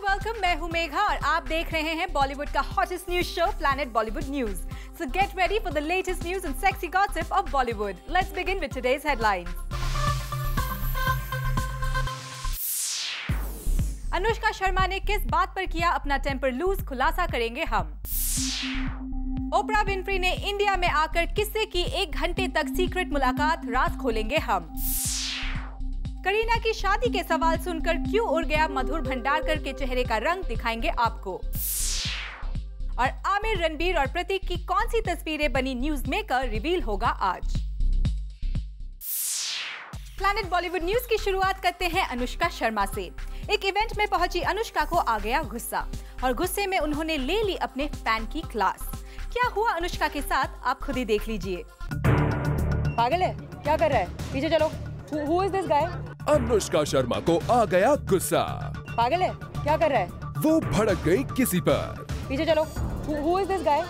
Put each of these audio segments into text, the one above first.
Welcome. मैं हूं मेघा और आप देख रहे हैं बॉलीवुड का hottest news show planet Bollywood news. So get ready for the latest news and sexy gossip of Bollywood. Let's begin with today's headlines. Anushka Sharma ने किस बात पर किया अपना टेम्पर लूज, खुलासा करेंगे हम। ओपरा विनफ्री ने इंडिया में आकर किससे की 1 घंटे तक सीक्रेट मुलाकात, राज खोलेंगे हम। करीना की शादी के सवाल सुनकर क्यों उड़ गया मधुर भंडारकर के चेहरे का रंग, दिखाएंगे आपको। और आमिर, रणबीर और प्रतीक की कौन सी तस्वीरें बनी न्यूज मेकर, रिवील होगा आज। प्लैनेट बॉलीवुड न्यूज की शुरुआत करते हैं अनुष्का शर्मा से। एक इवेंट में पहुंची अनुष्का को आ गया गुस्सा और गुस्से में उन्होंने ले ली अपने फैन की क्लास। क्या हुआ अनुष्का के साथ, आप खुद ही देख लीजिए। पागल है, क्या कर रहा है? पीछे चलो। Who is this guy? Anushka Sharma को आ गया गुस्सा। पागल है, क्या कर रहा है? वो भड़क गई किसी पर। पीछे चलो। Who is this guy?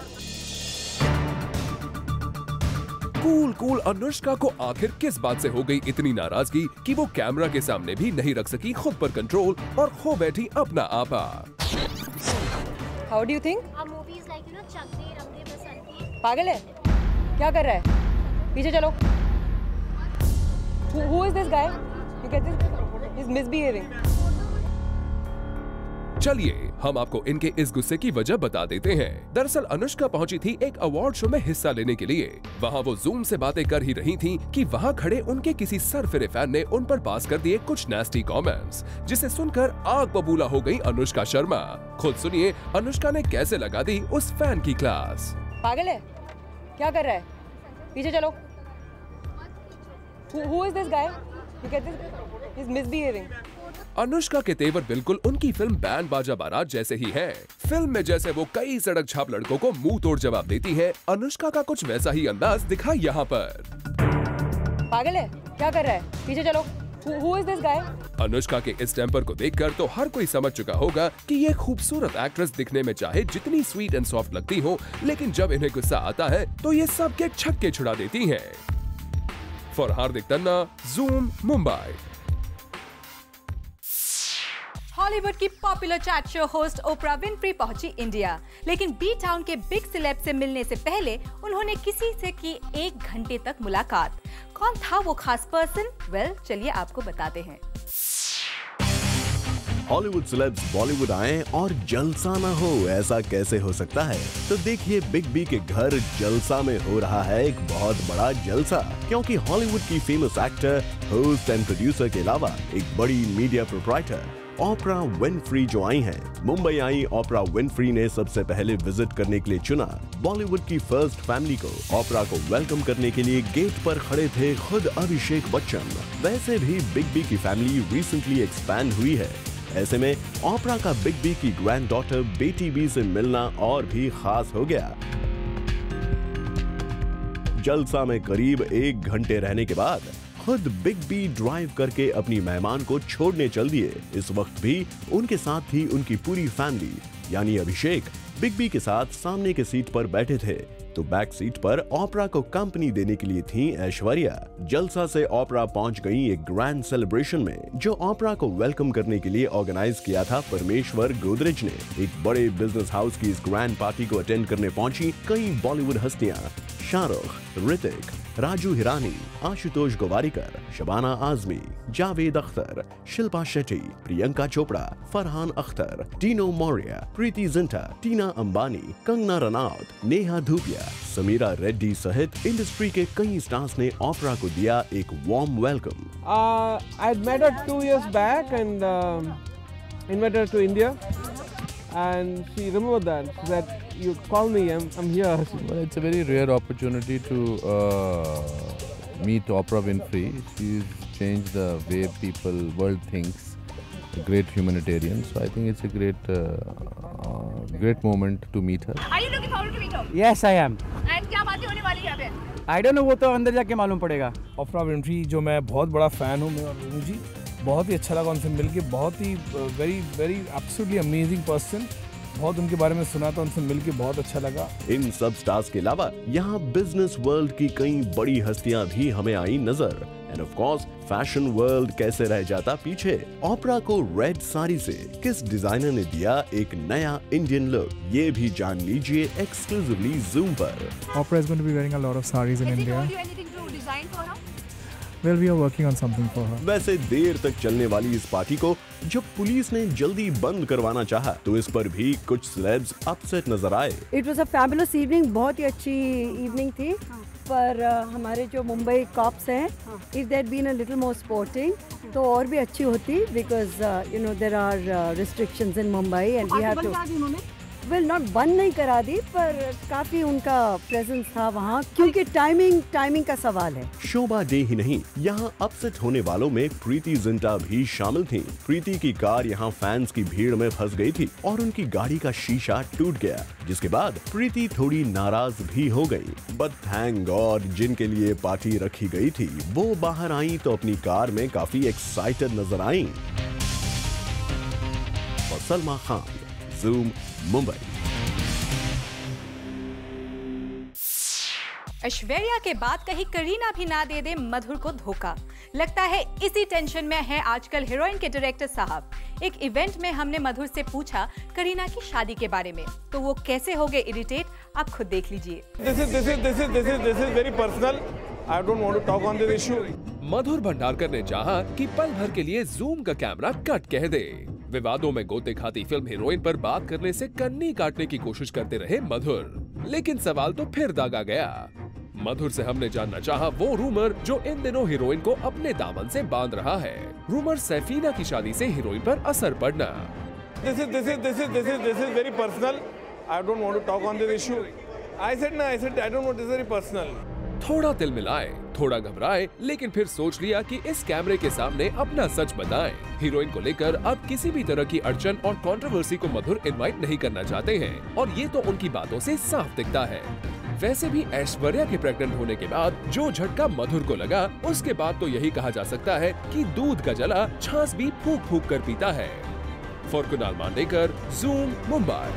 Cool Anushka को आखिर किस बात से हो गई इतनी नाराजगी कि वो कैमरा के सामने भी नहीं रख सकी खुद पर कंट्रोल और खो बैठी अपना आपा। How do you think? पागल है, क्या कर रहा है? पीछे चलो। Who is this guy? You get this? He's misbehaving. चलिए हम आपको इनके इस गुस्से की वजह बता देते हैं। दरअसल अनुष्का पहुंची थी एक अवार्ड शो में हिस्सा लेने के लिए। वहां वो जूम से बातें कर ही रही थी कि वहां खड़े उनके किसी सरफिरे फैन ने उन पर पास कर दिए कुछ नास्टी कमेंट्स, जिसे सुनकर आग बबूला हो गई अनुष्का शर्मा। खुद सुनिए अनुष्का ने कैसे लगा दी उस फैन की क्लास। पागल है, क्या कर रहा है? पीछे चलो। Who is this guy? You get this? He's misbehaving. Anushka के तेवर बिल्कुल उनकी फिल्म बैंड बाजा बारात जैसे ही हैं। फिल्म में जैसे वो कई सड़क छाप लड़कों को मुंह तोड़ जवाब देती है, अनुष्का का कुछ वैसा ही अंदाज दिखा यहाँ पर। पागल है, क्या कर रहा है? पीछे चलो। Who is this guy? Anushka के इस टेम्पर को देखकर तो हर कोई समझ चुका होगा कि ये खूबसूरत एक्ट्रेस दिखने में चाहे जितनी स्वीट एंड सॉफ्ट लगती हो, लेकिन जब इन्हें गुस्सा आता है तो ये सबके छक्के छुड़ा देती हैं। For Hardik Tanna, zoom, Mumbai. Hollywood की पॉपुलर चैट शो होस्ट ओपरा विनफ्री पहुंची इंडिया, लेकिन बी टाउन के बिग सेलेब से मिलने से पहले उन्होंने किसी से की 1 घंटे तक मुलाकात। कौन था वो खास पर्सन? वेल, चलिए आपको बताते हैं। हॉलीवुड सेलेब्स बॉलीवुड आए और जलसा न हो, ऐसा कैसे हो सकता है? तो देखिए बिग बी के घर जलसा में हो रहा है एक बहुत बड़ा जलसा, क्योंकि हॉलीवुड की famous actor, host and producer के अलावा एक बड़ी मीडिया प्रोप्राइटर ओपरा विनफ्री जो आई हैं। मुंबई आई ओपरा विनफ्री ने सबसे पहले विजिट करने के लिए चुना बॉलीवुड की फर्स्ट फैमिली को। ओपरा को वेलकम करने के लिए गेट पर खड़े थे खुद अभिषेक बच्चन। वैसे भी बिग बी की फैमिली रिसेंटली एक्सपैंड हुई है, ऐसे में ओपरा का बिग बी की ग्रैंड डॉटर बेटी बी से मिलना और भी खास हो गया। जलसा में करीब 1 घंटे रहने के बाद खुद बिग बी ड्राइव करके अपनी मेहमान को छोड़ने चल दिए। इस वक्त भी उनके साथ थी उनकी पूरी फैमिली, यानी अभिषेक बिग बी के साथ सामने के सीट पर बैठे थे, तो बैक सीट पर ओपरा को कंपनी देने के लिए थी ऐश्वर्या। जलसा से ओपरा पहुंच गई एक ग्रैंड सेलिब्रेशन में, जो ओपरा को वेलकम करने के लिए ऑर्गेनाइज किया था परमेश्वर गोदरेज ने। एक बड़े बिजनेस हाउस की इस ग्रैंड पार्टी को अटेंड करने पहुंची कई बॉलीवुड हस्तियां, शाहरुख, ऋतिक, राजू हिरानी, आशुतोष गोवारिकर, शबाना आजमी, जावेद अख्तर, शिल्पा शेट्टी, प्रियंका चोपड़ा, फरहान अख्तर, टीनो मौर्य, प्रीति जिंटा, टीना अंबानी, कंगना रनौत, नेहा धूपिया, समीरा रेड्डी सहित इंडस्ट्री के कई स्टार्स ने ओपरा को दिया एक warm welcome. I had met her 2 years back and invited her to India, and she remembered that. She said, "You call me, I'm here." Well, it's a very rare opportunity to meet Oprah Winfrey. She's changed the way world thinks. A great humanitarian. So I think it's a great moment to meet her. Are you looking forward to meet her? Yes, I am. And क्या बातें होने वाली है यहाँ पे? I don't know, वो तो अंदर जाके मालूम पड़ेगा। ओपरा विनफ्री जो मैं बहुत बड़ा फैन हूँ, मैं और मुझे बहुत ही अच्छा लगा उनसे मिलके। बहुत ही वेरी एब्सोल्युटली अमेजिंग पर्सन। बहुत उनके बारे में सुना था, उनसे मिलके बहुत अच्छा लगा। इन सब स्टार्स के अलावा यहाँ बिजनेस वर्ल्ड की कई बड़ी हस्तियां भी हमें आई नजर। End of course fashion world कैसे रह जाता पीछे। ओपरा को रेड साड़ी से किस डिजाइनर ने दिया एक नया इंडियन लुक, ये भी जान लीजिए एक्सक्लूसिवली जूम पर। Oprah is going to be wearing a lot of sarees in India. Has he told you anything to design for her? Well, we are working on something for her. वैसे देर तक चलने वाली इस party को जब police ने जल्दी बंद करवाना चाहा तो इस पर भी कुछ सेलेब्स अपसेट नजर आए। It was a fabulous evening, बहुत ही अच्छी इवनिंग थी। पर हमारे जो मुंबई कॉप्स हैं, if there been a little more sporting तो और भी अच्छी होती, because you know there are restrictions in Mumbai and we have to well not बंद नहीं करा दी, पर काफी उनका प्रेजेंस था वहाँ, क्योंकि टाइमिंग का सवाल है। शोभा डे ही नहीं, यहाँ अपसेट होने वालों में प्रीति जिंटा भी शामिल थीं। प्रीति की कार यहाँ फैंस की भीड़ में फंस गई थी और उनकी गाड़ी का शीशा टूट गया, जिसके बाद प्रीति थोड़ी नाराज भी हो गई। बट थैंक गॉड जिनके लिए पार्टी रखी गई थी वो बाहर आई तो अपनी कार में काफी एक्साइटेड नजर आई। और सलमा खान, जूम, मुंबई। ऐश्वर्या के बाद कहीं करीना भी ना दे दे मधुर को धोखा। लगता है इसी टेंशन में है आजकल हीरोइन के डायरेक्टर साहब। एक इवेंट में हमने मधुर से पूछा करीना की शादी के बारे में, तो वो कैसे हो गए इरिटेट, आप खुद देख लीजिए। This is very personal. I don't want to talk on this issue. मधुर भंडारकर ने चाहा कि पल भर के लिए जूम का कैमरा कट कह दे। विवादों में गोते खाती फिल्म हीरोइन पर बात करने से कन्नी काटने की कोशिश करते रहे मधुर, लेकिन सवाल तो फिर दागा गया। मधुर से हमने जानना चाहा वो रूमर जो इन दिनों हीरोइन को अपने दामन से बांध रहा है। रूमर सैफीना की शादी से हीरोइन पर असर पड़ना। This is very personal. I don't want to talk on this issue. I said I don't want, this is very personal. थोड़ा दिल मिलाए, थोड़ा घबराए, लेकिन फिर सोच लिया कि इस कैमरे के सामने अपना सच बताएं। हीरोइन को लेकर अब किसी भी तरह की अड़चन और कंट्रोवर्सी को मधुर इनवाइट नहीं करना चाहते हैं, और ये तो उनकी बातों से साफ दिखता है। वैसे भी ऐश्वर्या के प्रेग्नेंट होने के बाद जो झटका मधुर को लगा, उसके बाद तो यही कहा जा सकता है कि दूध का जला छाछ भी फूंक फूंक कर पीता है। For Kunal Mandekar, Zoom, Mumbai.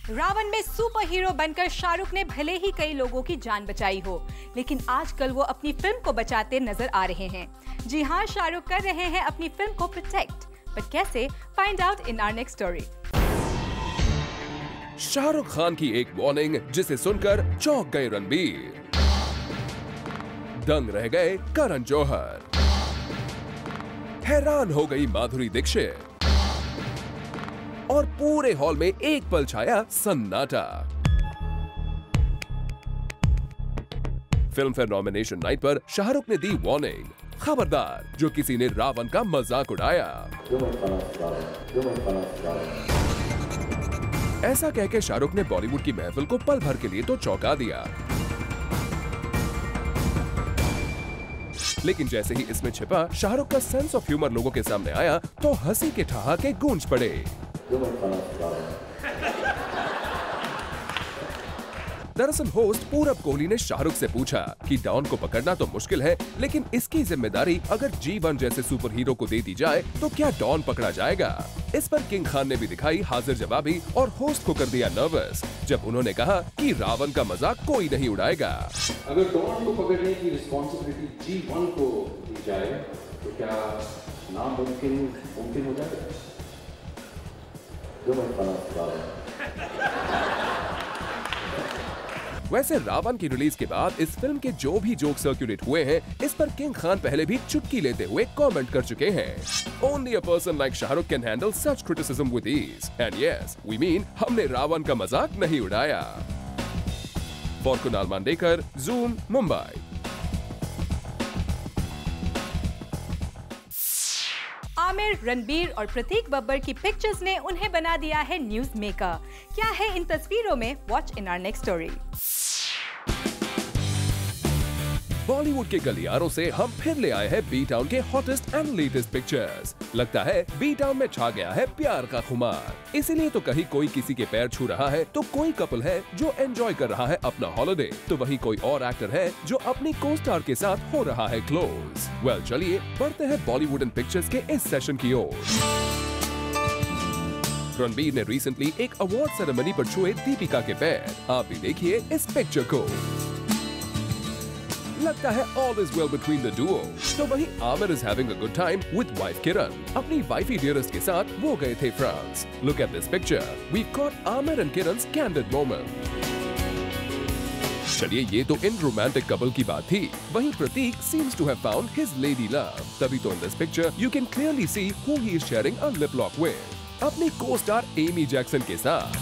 रावण में सुपर हीरो बनकर शाहरुख ने भले ही कई लोगों की जान बचाई हो, लेकिन आजकल वो अपनी फिल्म को बचाते नजर आ रहे हैं। जी हाँ, शाहरुख कर रहे हैं अपनी फिल्म को प्रोटेक्ट, पर कैसे, find out in our next story. Shahrukh Khan की एक वार्निंग जिसे सुनकर चौंक गए रणबीर, दंग रह गए करण जौहर, हैरान हो गई माधुरी दीक्षित, और पूरे हॉल में एक पल छाया सन्नाटा। फिल्म फेयर नॉमिनेशन नाइट पर शाहरुख ने दी वार्निंग, खबरदार जो किसी ने रावण का मजाक उड़ाया। ऐसा कहकर शाहरुख ने बॉलीवुड की महफिल को पल भर के लिए तो चौंका दिया, लेकिन जैसे ही इसमें छिपा शाहरुख का सेंस ऑफ ह्यूमर लोगों के सामने आया तो हंसी के ठहाके गूंज पड़े। दरअसल होस्ट पूरब कोहली ने शाहरुख से पूछा कि डॉन को पकड़ना तो मुश्किल है, लेकिन इसकी जिम्मेदारी अगर G1 जैसे सुपर हीरो को दे दी जाए तो क्या डॉन पकड़ा जाएगा। इस पर किंग खान ने भी दिखाई हाजिर जवाबी और होस्ट को कर दिया नर्वस जब उन्होंने कहा कि रावण का मजाक कोई नहीं उड़ाएगा। अगर डॉन को पकड़ने की रिस्पॉन्सिबिलिटी G1 को दी जाए तो क्या नामुमकिन हो जाएगा? वैसे रावण की रिलीज के बाद इस फिल्म के जो भी जोक सर्कुलेट हुए हैं, इस पर किंग खान पहले भी चुटकी लेते हुए कमेंट कर चुके हैं। Only a person like Shahrukh can handle such criticism with ease. And yes, we mean हमने रावण का मजाक नहीं उड़ाया। For Kunal Mandekar, Zoom, Mumbai. आमिर, रणबीर और प्रतीक बब्बर की पिक्चर्स ने उन्हें बना दिया है न्यूज मेकर। क्या है इन तस्वीरों में? Watch in our next story. Bollywood के गलियारों से हम फिर ले आए हैं बी टाउन के हॉटेस्ट एंड लेटेस्ट पिक्चर्स। लगता है बी टाउन में छा गया है प्यार का खुमार, इसीलिए तो कहीं कोई किसी के पैर छू रहा है, तो कोई कपल है जो एंजॉय कर रहा है अपना हॉलिडे, तो वहीं कोई और एक्टर है जो अपनी को स्टार के साथ हो रहा है क्लोज। वेल, चलिए बढ़ते हैं बॉलीवुड एंड पिक्चर्स के इस सेशन की ओर। रणबीर ने रिसेंटली एक अवार्ड सेरेमनी पर छुए दीपिका के पैर। आप भी देखिए इस पिक्चर को। लगता है all is well between the duo। तो वहीं Aamir is having a good time with wife किरण। अपनी वाइफी डियरेस्ट के साथ वो गए थे France. Look at this picture। We've caught Amir and Kiran's candid moment। चलिए ये तो इन रोमांटिक कपल की बात थी। वहीं प्रतीक seems to have found his lady love। तभी तो in this picture you can clearly see who he is sharing a lip lock with। अपनी को-स्टार एमी जैक्सन के साथ।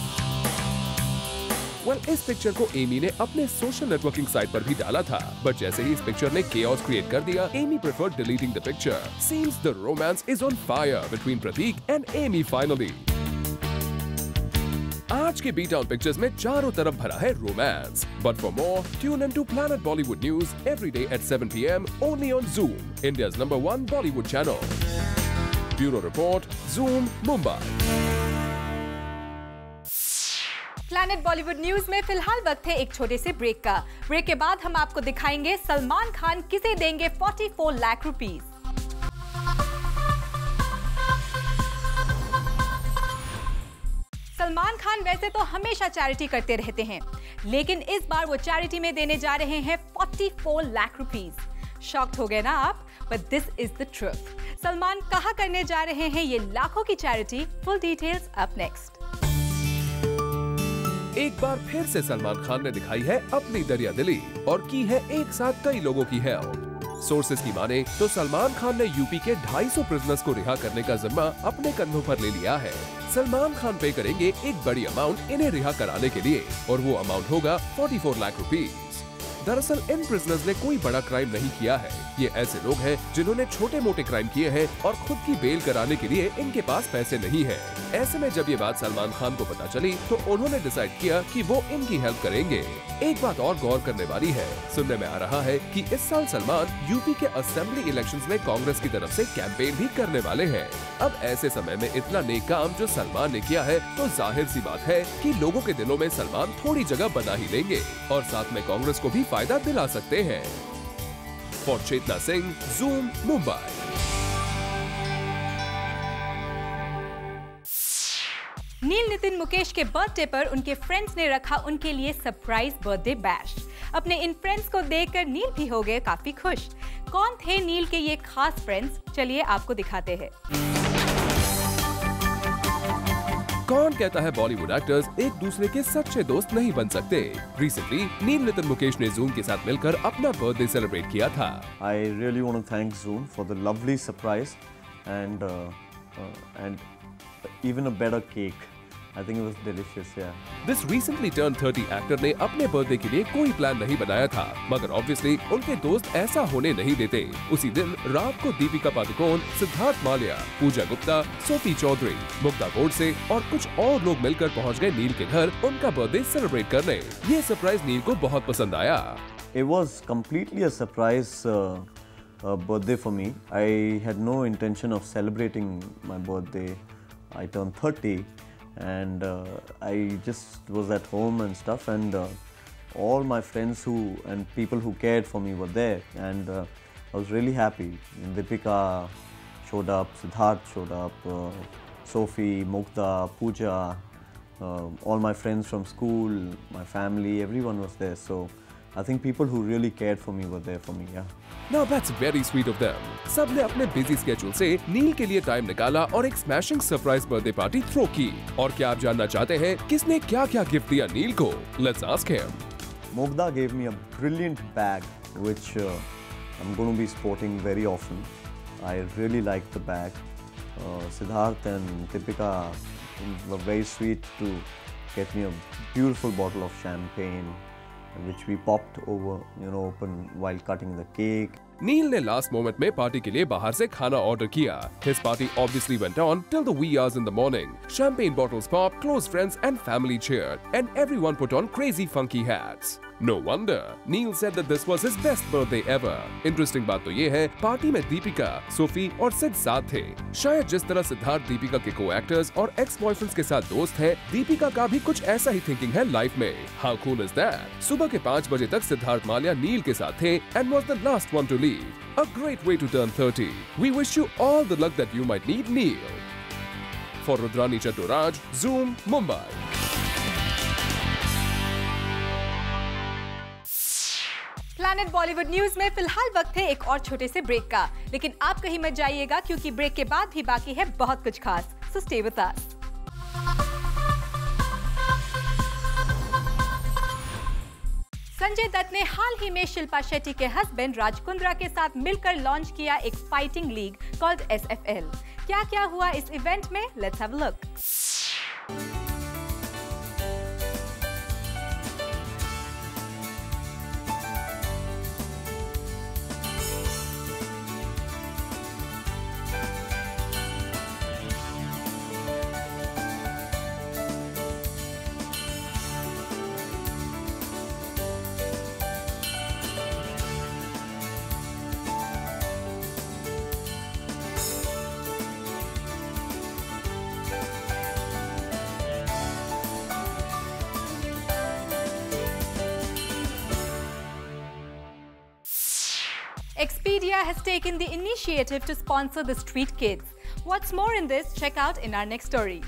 Well, इस पिक्चर को एमी ने अपने सोशल नेटवर्किंग साइट पर भी डाला था, बट जैसे ही इस पिक्चर ने chaos क्रिएट कर दिया, Amy preferred deleting the picture। Seems the romance is on fire between Pratik and Amy finally। आज के B-Town पिक्चर्स में चारों तरफ भरा है romance. But for more, tune into Planet Bollywood News every day at 7 p.m. only on Zoom, India's #1 Bollywood channel। Bureau Report, Zoom, Mumbai। Planet Bollywood news में फिलहाल वक्त है एक छोटे से ब्रेक का। ब्रेक के बाद हम आपको दिखाएंगे सलमान खान किसे देंगे 44 लाख रुपीस। सलमान खान वैसे तो हमेशा चैरिटी करते रहते हैं, लेकिन इस बार वो चैरिटी में देने जा रहे हैं 44 लाख रुपीस। शॉक्ड हो गए ना आप? But this is the truth. Salman कहाँ करने जा रहे हैं ये लाखों की charity? Full details up next. एक बार फिर से सलमान खान ने दिखाई है अपनी दरिया दिली और की है एक साथ कई लोगों की हेल्प। सोर्सेज की माने तो सलमान खान ने यूपी के 250 प्रिजनर्स को रिहा करने का जिम्मा अपने कंधों पर ले लिया है। सलमान खान पे करेंगे एक बड़ी अमाउंट इन्हें रिहा कराने के लिए और वो अमाउंट होगा 44 लाख रुपीस। दरअसल इन प्रिजनर्स ने कोई बड़ा क्राइम नहीं किया है। ये ऐसे लोग हैं जिन्होंने छोटे मोटे क्राइम किए हैं और खुद की बेल कराने के लिए इनके पास पैसे नहीं है। ऐसे में जब ये बात सलमान खान को पता चली तो उन्होंने डिसाइड किया कि वो इनकी हेल्प करेंगे। एक बात और गौर करने वाली है, सुनने में आ रहा है कि इस साल सलमान यूपी के असेंबली इलेक्शंस में कांग्रेस की तरफ से कैंपेन भी करने वाले हैं। अब ऐसे समय में इतना नेक काम जो सलमान ने किया है तो जाहिर सी बात है कि लोगों के दिलों में सलमान थोड़ी जगह बना ही लेंगे और साथ में कांग्रेस को भी फायदा दिला सकते हैं। For Chetna Singh, Zoom, Mumbai. नील नितिन मुकेश के बर्थडे पर उनके फ्रेंड्स ने रखा उनके लिए सरप्राइज बर्थडे बैश। अपने इन फ्रेंड्स को देखकर नील भी हो गए काफी खुश। कौन थे नील के ये खास फ्रेंड्स? चलिए आपको दिखाते हैं। कौन कहता है बॉलीवुड एक्टर्स एक दूसरे के सच्चे दोस्त नहीं बन सकते? रिसेंटली नील नितिन मुकेश ने जूम के साथ मिलकर अपना बर्थडे सेलिब्रेट किया था। I really want to thank Zoom for the lovely surprise and even a better cake. I think it was delicious, yeah. This recently turned 30 actor ने अपने बर्थडे के लिए कोई प्लान नहीं बनाया था, मगर ऑब्वियसली उनके दोस्त ऐसा होने नहीं देते। उसी दिन रात को दीपिका पादुकोण, सिद्धार्थ माल्या, पूजा गुप्ता, सोफी चौधरी, मुग्धा गोडसे और कुछ और लोग मिलकर पहुंच गए नील के घर उनका बर्थडे सेलिब्रेट करने। ये सरप्राइज नील को बहुत पसंद आया। It was completely a surprise birthday for me. I had no intention of celebrating my birthday. I turned 30 and I just was at home and stuff, and all my friends and people who cared for me were there, and I was really happy. And Deepika showed up, Siddharth showed up, Sophie, Mukta, Pooja, all my friends from school, my family, everyone was there. So I think people who really cared for me were there for me, yeah. Now that's very sweet of them. सबने अपने busy schedule से नील के लिए time निकाला और एक smashing surprise birthday party throw की। और क्या आप जानना चाहते हैं किसने क्या-क्या गिफ्ट दिया नील को? Let's ask him. Mugdha gave me a brilliant bag which I'm going to be sporting very often. I really liked the bag. Siddharth and Deepika were very sweet to get me a beautiful bottle of champagne, which we popped over, open while cutting the cake. नील ने last moment में party के लिए बाहर से खाना order किया। His party obviously went on till the wee hours in the morning. Champagne bottles popped, close friends and family cheered, and everyone put on crazy funky hats. No wonder Neil said that this was his best birthday ever. Interesting बात तो ये है, party में Deepika, Sophie और सिड साथ थे। शायद जिस तरह सिद्धार्थ दीपिका के को-एक्टर्स और एक्स बॉयफ्रेंड्स के साथ दोस्त है, दीपिका का भी कुछ ऐसा ही थिंकिंग है लाइफ में। How cool is that? सुबह के 5 बजे तक सिद्धार्थ माल्या नील के साथ थे and was the last one to leave. A great way to turn 30. We wish you all the luck that you might need, Neil. For Rudrani Chatturaj, Zoom, Mumbai. Planet Bollywood news में फिलहाल वक्त है एक और छोटे से ब्रेक का, लेकिन आप कहीं मत जाइएगा क्योंकि ब्रेक के बाद भी बाकी है बहुत कुछ खास। So stay with us. Sanjay Dutt ने हाल ही में शिल्पा शेट्टी के हस्बैंड राज कुंद्रा के साथ मिलकर लॉन्च किया एक फाइटिंग लीग कॉल्ड SFL। क्या हुआ इस इवेंट में? Let's have a look. Expedia has taken the initiative to sponsor the street kids. What's more in this? Check out in our next story.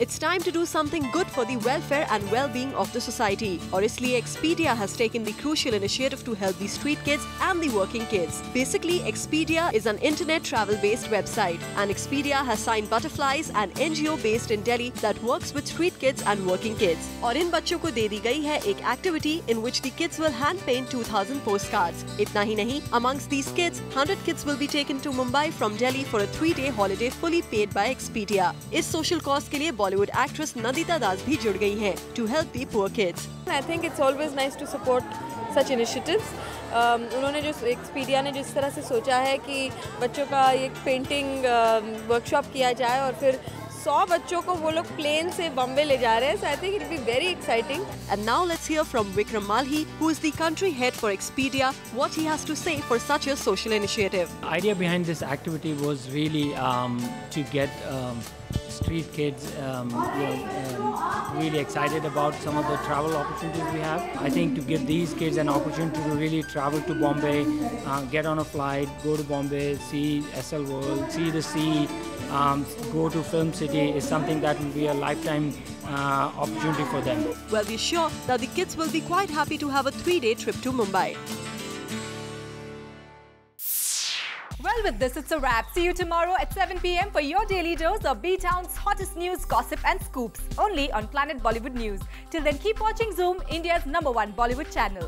It's time to do something good for the welfare and well-being of the society. और इसलिए Expedia has taken the crucial initiative to help the street kids and the working kids. Basically, Expedia is an internet travel-based website, and Expedia has signed Butterflies, an NGO based in Delhi that works with street kids and working kids. और इन बच्चों को दे दी गई है एक activity in which the kids will hand paint 2,000 postcards. इतना ही नहीं, amongst these kids, 100 kids will be taken to Mumbai from Delhi for a 3-day holiday fully paid by Expedia. इस social cause के लिए Bollywood actress Nandita Das भी जुड़ गई हैं to help the poor kids. I think it's always nice to support such initiatives. उन्होंने जो Expedia ने जिस तरह से सोचा है कि बच्चों का एक पेंटिंग वर्कशॉप किया जाए और फिर 100 बच्चों को वो लोग प्लेन से बॉम्बे ले जा रहे हैं. So I think it will be very exciting. And now let's hear from Vikram Malhi, who is the country head for Expedia, what he has to say for such a social initiative. The idea behind this activity was really to get street kids really excited about some of the travel opportunities we have. I think to give these kids an opportunity to really travel to Bombay, get on a flight, go to Bombay, see SL World, see the sea, go to Film City is something that will be a lifetime opportunity for them. Well, we're sure that the kids will be quite happy to have a 3-day trip to Mumbai. Well, with this, it's a wrap. See you tomorrow at 7 p.m. for your daily dose of B-Town's hottest news, gossip and scoops. Only on Planet Bollywood News. Till then, keep watching Zoom, India's #1 Bollywood channel.